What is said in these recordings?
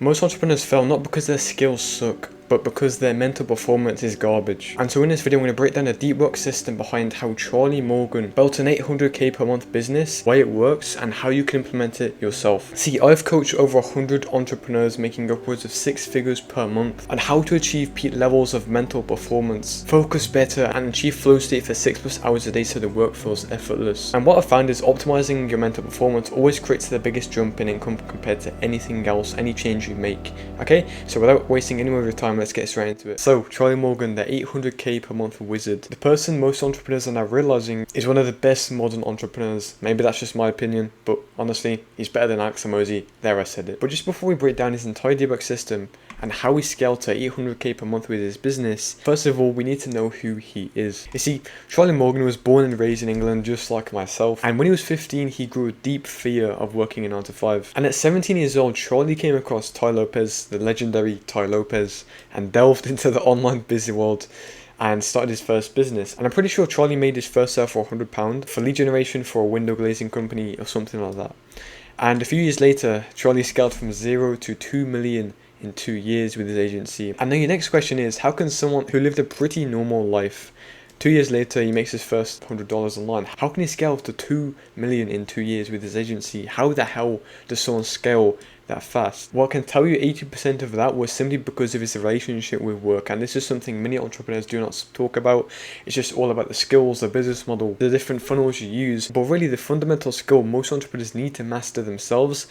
Most entrepreneurs fail not because their skills suck, but because their mental performance is garbage. And so in this video I'm going to break down the deep work system behind how Charlie Morgan built an 800k per month business, why it works, and how you can implement it yourself. See, I've coached over 100 entrepreneurs making upwards of 6 figures per month on how to achieve peak levels of mental performance, focus better, and achieve flow state for 6+ hours a day so the work feels effortless. And what I found is optimizing your mental performance always creates the biggest jump in income compared to anything else, any change you make. Okay, so without wasting any more of your time, let's get straight into it. So, Charlie Morgan, the 800k per month wizard. The person most entrepreneurs are now realizing is one of the best modern entrepreneurs. Maybe that's just my opinion, but honestly, he's better than Alex Hormozi. There, I said it. But just before we break down his entire debug system and how he scaled to 800k per month with his business, first of all, we need to know who he is. You see, Charlie Morgan was born and raised in England just like myself, and when he was 15, he grew a deep fear of working a 9 to 5. And at 17 years old, Charlie came across Tai Lopez, the legendary Tai Lopez, and delved into the online busy world and started his first business. And I'm pretty sure Charlie made his first sale for £100 for lead generation for a window glazing company or something like that. And a few years later, Charlie scaled from 0 to 2 million in 2 years with his agency. And then your next question is, how can someone who lived a pretty normal life, 2 years later he makes his first $100 online, how can he scale to 2 million in 2 years with his agency? How the hell does someone scale that fast? Well, I can tell you 80% of that was simply because of his relationship with work, and this is something many entrepreneurs do not talk about. It's just all about the skills, the business model, the different funnels you use, but really the fundamental skill most entrepreneurs need to master themselves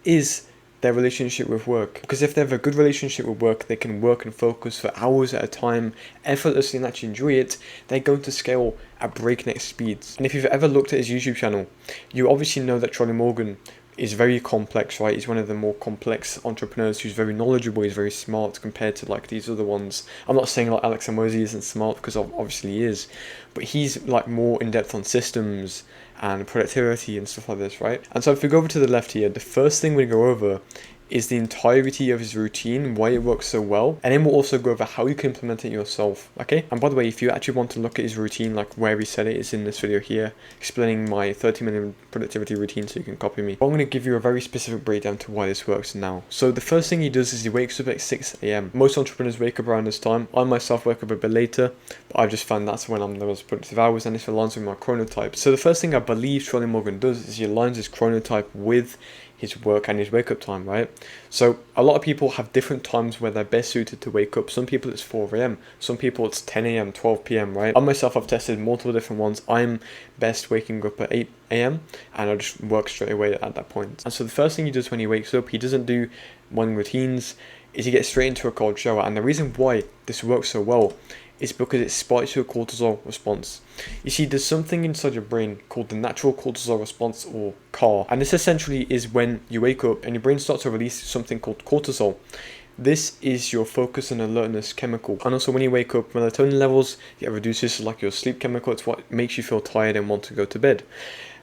is their relationship with work. Because if they have a good relationship with work, they can work and focus for hours at a time effortlessly and actually enjoy it. They're going to scale at breakneck speeds. And if you've ever looked at his YouTube channel, you obviously know that Charlie Morgan is very complex, right? He's one of the more complex entrepreneurs who's very knowledgeable, he's very smart compared to like these other ones. I'm not saying like Alex Hormozi isn't smart, because obviously he is, but he's like more in depth on systems and productivity and stuff like this, right? And so if we go over to the left here, the first thing we go over is the entirety of his routine, why it works so well, and then we'll also go over how you can implement it yourself, okay? And by the way, if you actually want to look at his routine, like where he said it, is in this video here, explaining my 30-minute productivity routine, so you can copy me. But I'm going to give you a very specific breakdown to why this works now. So the first thing he does is he wakes up at 6 a.m. Most entrepreneurs wake up around this time. I myself wake up a bit later, but I've just found that's when I'm the most productive hours, and this aligns with my chronotype. So the first thing I believe Charlie Morgan does is he aligns his chronotype with his work and his wake up time, right? So a lot of people have different times where they're best suited to wake up. Some people it's 4 a.m, some people it's 10 a.m, 12 p.m, right? I myself have tested multiple different ones. I'm best waking up at 8 a.m, and I just work straight away at that point. And so the first thing he does when he wakes up, he doesn't do morning routines, is he gets straight into a cold shower. And the reason why this works so well is because it spikes your cortisol response. You see, there's something inside your brain called the natural cortisol response, or CAR, and this essentially is when you wake up and your brain starts to release something called cortisol. This is your focus and alertness chemical, and also when you wake up, melatonin levels get reduced. This is like your sleep chemical. It's what makes you feel tired and want to go to bed.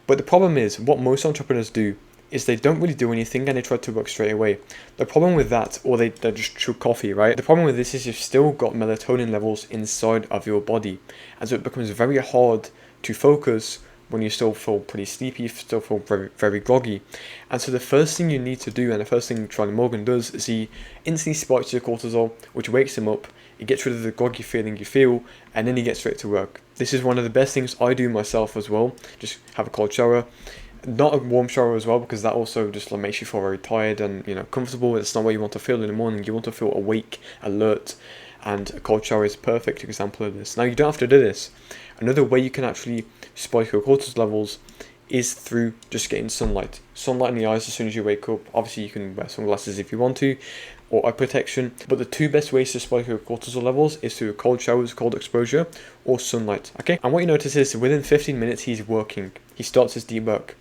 But the problem is, what most entrepreneurs do is they don't really do anything and they try to work straight away. The problem with that, or they just chew coffee, right? The problem with this is you've still got melatonin levels inside of your body, and so it becomes very hard to focus when you still feel pretty sleepy, you still feel very, very groggy. And so the first thing you need to do, and the first thing Charlie Morgan does, is he instantly spikes your cortisol, which wakes him up. He gets rid of the groggy feeling you feel, and then he gets straight to work. This is one of the best things I do myself as well. Just have a cold shower. Not a warm shower as well, because that also just like makes you feel very tired and comfortable. It's not what you want to feel in the morning. You want to feel awake, alert, and a cold shower is a perfect example of this. Now, you don't have to do this. Another way you can actually spike your cortisol levels is through just getting sunlight. Sunlight in the eyes as soon as you wake up. Obviously, you can wear sunglasses if you want to, or eye protection. But the two best ways to spike your cortisol levels is through cold showers, cold exposure, or sunlight. Okay. And what you notice is within 15 minutes he's working. He starts his deep work.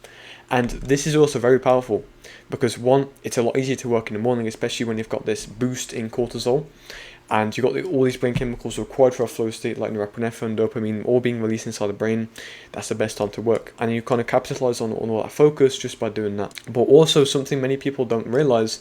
And this is also very powerful because, one, it's a lot easier to work in the morning, especially when you've got this boost in cortisol and you've got all these brain chemicals required for a flow state like norepinephrine, dopamine, all being released inside the brain. That's the best time to work. And you kind of capitalize on all that focus just by doing that. But also, something many people don't realize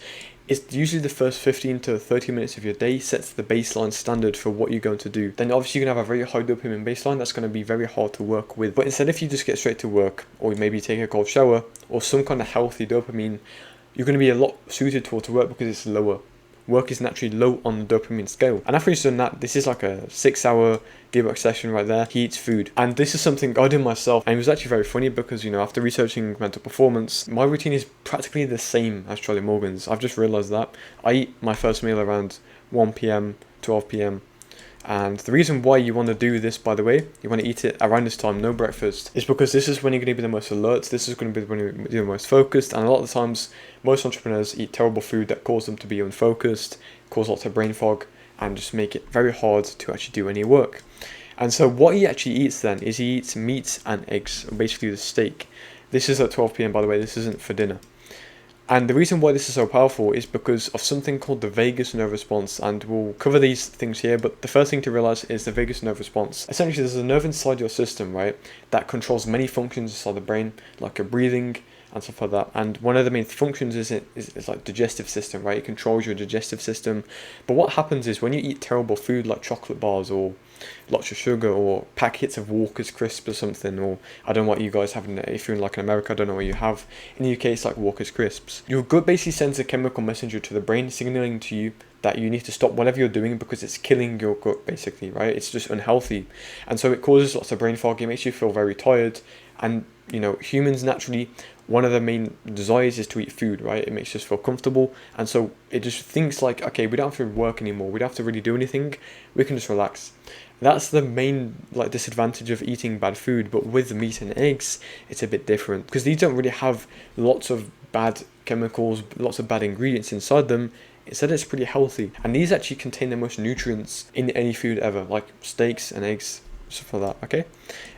is usually the first 15 to 30 minutes of your day sets the baseline standard for what you're going to do. Then obviously you're going to have a very high dopamine baseline that's going to be very hard to work with. But instead, if you just get straight to work, or maybe take a cold shower, or some kind of healthy dopamine you're going to be a lot suited towards work because it's lower. Work is naturally low on the dopamine scale. And after he's done that, this is like a 6-hour deep work session right there. He eats food. And this is something I did myself. And it was actually very funny because, after researching mental performance, my routine is practically the same as Charlie Morgan's. I've just realized that. I eat my first meal around 1 p.m, 12 p.m. And the reason why you want to do this, by the way, you want to eat it around this time, no breakfast, is because this is when you're going to be the most alert, this is going to be when you're the most focused, and a lot of the times, most entrepreneurs eat terrible food that cause them to be unfocused, cause lots of brain fog, and just make it very hard to actually do any work. And so what he actually eats then is he eats meats and eggs, basically the steak. This is at 12 p.m, by the way, this isn't for dinner. And the reason why this is so powerful is because of something called the vagus nerve response, and we'll cover these things here, but the first thing to realize is the vagus nerve response. Essentially, there's a nerve inside your system, right, that controls many functions inside the brain, like your breathing and stuff like that. And one of the main functions is like digestive system, right? It controls your digestive system. But what happens is when you eat terrible food like chocolate bars or lots of sugar or packets of Walker's crisps or something, or I don't know what you guys have if you're in like in America, I don't know what you have. In the UK, it's like Walker's crisps. Your gut basically sends a chemical messenger to the brain signaling to you that you need to stop whatever you're doing because it's killing your gut, basically, right? It's just unhealthy. And so it causes lots of brain fog, it makes you feel very tired. And humans naturally, one of their main desires is to eat food, right? It makes us feel comfortable, and so it just thinks like, okay, we don't have to work anymore, we don't have to really do anything, we can just relax. That's the main disadvantage of eating bad food. But with meat and eggs, it's a bit different because these don't really have lots of bad chemicals, lots of bad ingredients inside them. Instead, it's pretty healthy, and these actually contain the most nutrients in any food ever, like steaks and eggs, stuff like that. Okay.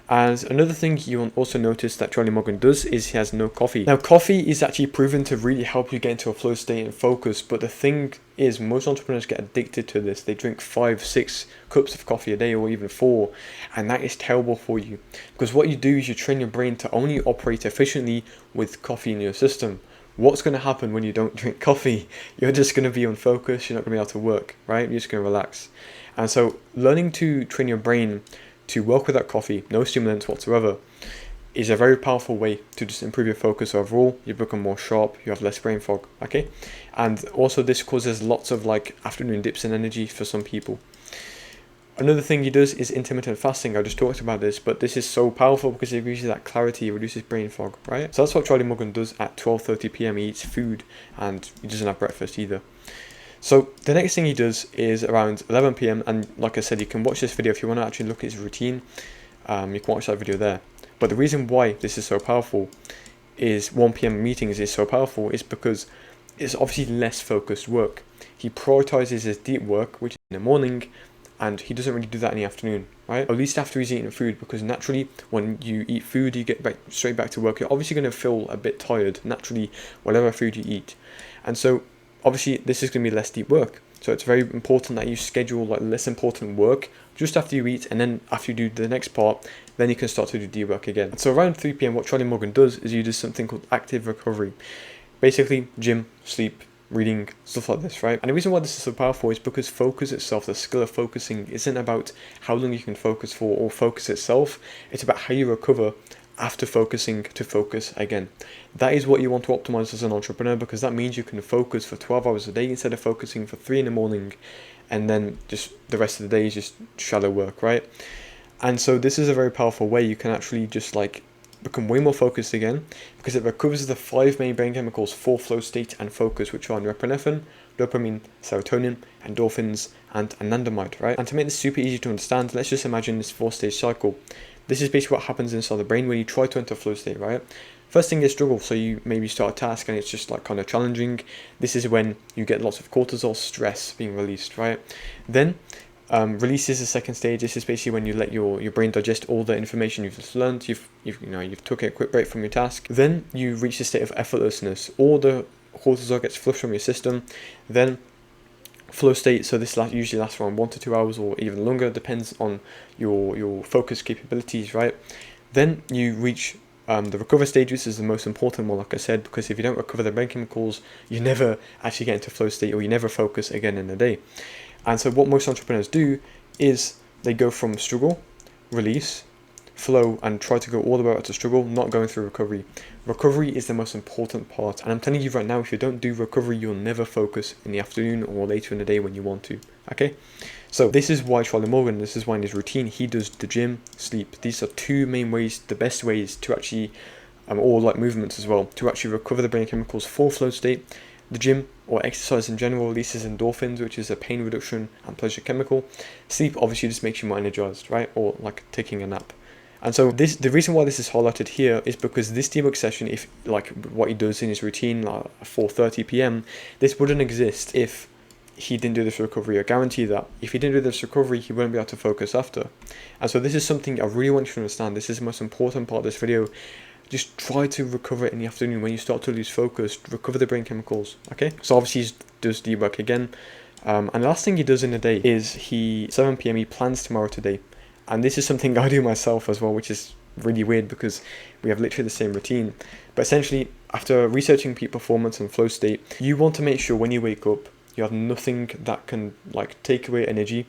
And another thing you'll also notice that Charlie Morgan does is he has no coffee. Now, coffee is actually proven to really help you get into a flow state and focus, but the thing is most entrepreneurs get addicted to this. They drink 5-6 cups of coffee a day or even 4, and that is terrible for you because what you do is you train your brain to only operate efficiently with coffee in your system. What's going to happen when you don't drink coffee? You're just going to be unfocused, you're not going to be able to work, right? You're just going to relax. And so learning to train your brain to work without coffee, no stimulants whatsoever, is a very powerful way to just improve your focus overall. You become more sharp, you have less brain fog, okay? And also this causes lots of afternoon dips in energy for some people. Another thing he does is intermittent fasting. I just talked about this, but this is so powerful because it gives you that clarity, it reduces brain fog, right? So that's what Charlie Morgan does at 12:30 p.m. He eats food and he doesn't have breakfast either. So the next thing he does is around 11 p.m. and like I said, you can watch this video if you want to actually look at his routine. You can watch that video there. But the reason why this is so powerful is 1 p.m. meetings is so powerful is because it's obviously less focused work. He prioritizes his deep work, which is in the morning, and he doesn't really do that in the afternoon, right? At least after he's eaten food, because naturally when you eat food, you get straight back to work. You're obviously going to feel a bit tired, naturally, whatever food you eat. And so obviously this is going to be less deep work. So it's very important that you schedule less important work just after you eat, and then after you do the next part, then you can start to do deep work again. And so around 3 p.m. what Charlie Morgan does is he does something called active recovery. Basically gym, sleep, reading, stuff like this, right? And the reason why this is so powerful is because focus itself, the skill of focusing, isn't about how long you can focus for or focus itself. It's about how you recover after focusing to focus again. That is what you want to optimize as an entrepreneur, because that means you can focus for 12 hours a day instead of focusing for 3 in the morning and then just the rest of the day is just shallow work, right? And so this is a very powerful way you can actually just become way more focused again, because it recovers the 5 main brain chemicals for flow state and focus, which are norepinephrine, dopamine, serotonin, endorphins, and anandamide, right? And to make this super easy to understand, let's just imagine this 4-stage cycle. This is basically what happens inside the brain when you try to enter flow state, right? First thing is struggle, so you maybe start a task and it's just kind of challenging. This is when you get lots of cortisol, stress being released, right? Then release is the second stage. This is basically when you let your brain digest all the information you've just learned. You've took a quick break from your task. Then you reach the state of effortlessness. All the cortisol gets flushed from your system. Then flow state, so this usually lasts around 1 to 2 hours or even longer, depends on your focus capabilities, right? Then you reach the recover stage. This is the most important one, like I said, because if you don't recover the brain chemicals, you never actually get into flow state, or you never focus again in a day. And so what most entrepreneurs do is they go from struggle, release, flow and try to go all the way out to struggle, not going through recovery. Recovery is the most important part, and I'm telling you right now, if you don't do recovery, you'll never focus in the afternoon or later in the day when you want to. Okay, so this is why Charlie Morgan, this is why in his routine he does the gym, sleep. These are two main ways, the best ways to actually or like movements as well, to actually recover the brain chemicals for flow state. The gym or exercise in general releases endorphins, which is a pain reduction and pleasure chemical. Sleep obviously just makes you more energized, right? Or like taking a nap. And so the reason why this is highlighted here is because this debug session, if like what he does in his routine, like 4:30 p.m., this wouldn't exist if he didn't do this recovery. I guarantee that if he didn't do this recovery, he wouldn't be able to focus after. And so this is something I really want you to understand. This is the most important part of this video. Just try to recover it in the afternoon when you start to lose focus. Recover the brain chemicals. Okay, so obviously he does debug again, and the last thing he does in the day is 7 p.m. he plans tomorrow today. And this is something I do myself as well, which is really weird because we have literally the same routine. But essentially, after researching peak performance and flow state, you want to make sure when you wake up, you have nothing that can like take away energy,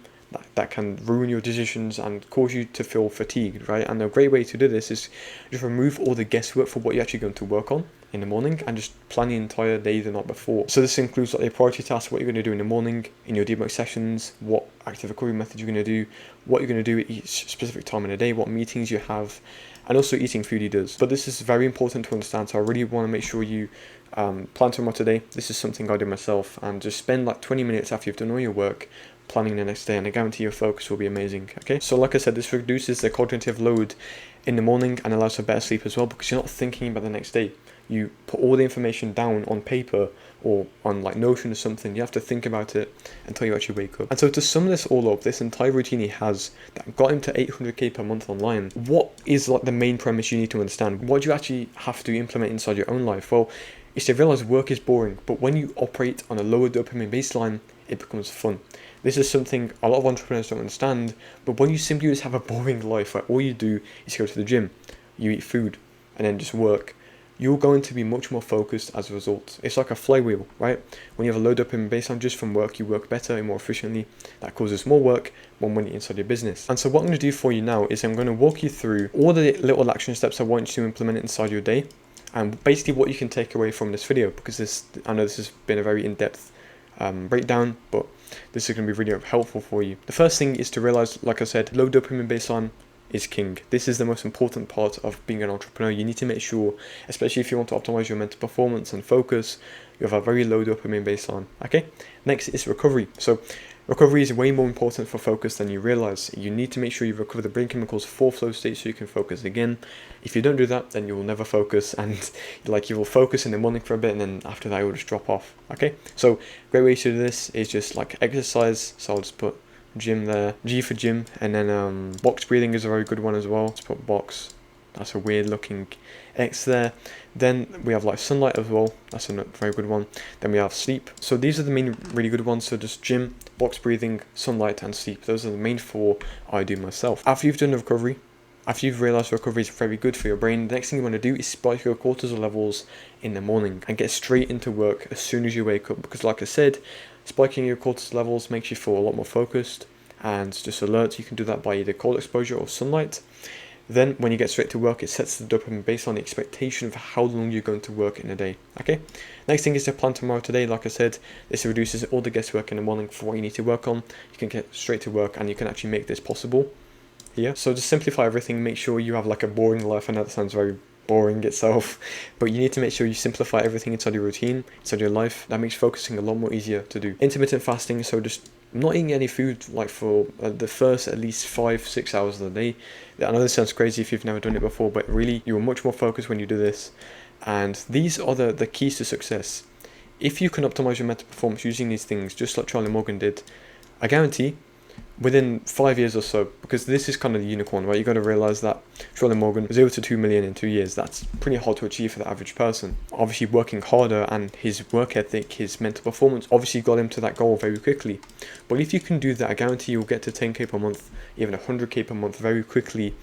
that can ruin your decisions and cause you to feel fatigued, right? And a great way to do this is just remove all the guesswork for what you're actually going to work on in the morning and just plan the entire day the night before. So this includes like your priority tasks, what you're going to do in the morning, in your debug sessions, what active recovery method you're going to do, what you're going to do at each specific time in the day, what meetings you have, and also eating food he does. But this is very important to understand, so I really want to make sure you plan tomorrow today. This is something I do myself, and just spend like 20 minutes after you've done all your work planning the next day, and I guarantee your focus will be amazing. Okay, so like I said, this reduces the cognitive load in the morning and allows for better sleep as well, because you're not thinking about the next day. You put all the information down on paper or on like Notion or something. You have to think about it until you actually wake up. And so to sum this all up, this entire routine he has that got him to 800k per month online, what is like the main premise you need to understand? What do you actually have to implement inside your own life? Well, is to realize work is boring, but when you operate on a lower dopamine baseline, it becomes fun. This is something a lot of entrepreneurs don't understand, but when you simply just have a boring life where all you do is go to the gym, you eat food, and then just work, you're going to be much more focused as a result. It's like a flywheel, right? When you have a low dopamine baseline just from work, you work better and more efficiently. That causes more work, more money inside your business. And so what I'm going to do for you now is I'm going to walk you through all the little action steps I want you to implement inside your day, and basically what you can take away from this video, because I know this has been a very in-depth breakdown, but this is going to be really helpful for you. The first thing is to realize, like I said, low dopamine baseline is king. This is the most important part of being an entrepreneur. You need to make sure, especially if you want to optimize your mental performance and focus, you have a very low dopamine baseline. Okay, next is recovery. So recovery is way more important for focus than you realize. You need to make sure you recover the brain chemicals for flow state so you can focus again. If you don't do that, then you will never focus, and like you will focus in the morning for a bit and then after that it will just drop off. Okay, so great way to do this is just like exercise. So I'll just put gym there, G for gym, and then box breathing is a very good one as well. Let's put box. That's a weird looking X there. Then we have like sunlight as well. That's a very good one. Then we have sleep. So these are the main really good ones. So just gym, box breathing, sunlight, and sleep. Those are the main 4 I do myself. After you've done the recovery, after you've realized recovery is very good for your brain, the next thing you want to do is spike your cortisol levels in the morning and get straight into work as soon as you wake up. Because like I said, spiking your cortisol levels makes you feel a lot more focused and just alert. You can do that by either cold exposure or sunlight. Then when you get straight to work, it sets the dopamine based on the expectation of how long you're going to work in a day. Okay, next thing is to plan tomorrow today. Like I said, this reduces all the guesswork in the morning for what you need to work on. You can get straight to work and you can actually make this possible here. So just simplify everything. Make sure you have like a boring life. I know that sounds very boring itself, but you need to make sure you simplify everything inside your routine, inside your life. That makes focusing a lot more easier to do. Intermittent fasting, so just not eating any food like for the first at least 5-6 hours of the day. I know this sounds crazy if you've never done it before, but really you're much more focused when you do this, and these are the keys to success. If you can optimize your mental performance using these things just like Charlie Morgan did, I guarantee within 5 years or so, because this is kind of the unicorn, right? You got to realize that Charlie Morgan 0 to 2 million in 2 years. That's pretty hard to achieve for the average person. Obviously working harder and his work ethic, his mental performance obviously got him to that goal very quickly. But if you can do that, I guarantee you'll get to 10k per month, even 100k per month very quickly,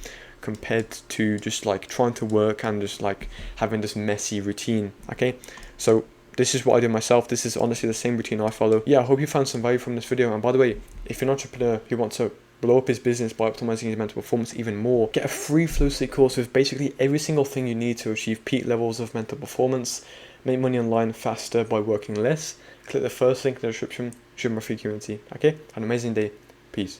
compared to just like trying to work and just like having this messy routine. Okay, so this is what I do myself. This is honestly the same routine I follow. Yeah, I hope you found some value from this video. And by the way, if you're an entrepreneur who wants to blow up his business by optimizing his mental performance even more. Get a free Flow State course with basically every single thing you need to achieve peak levels of mental performance. Make money online faster by working less. Click the first link in the description. Join my free community. Okay? Have an amazing day.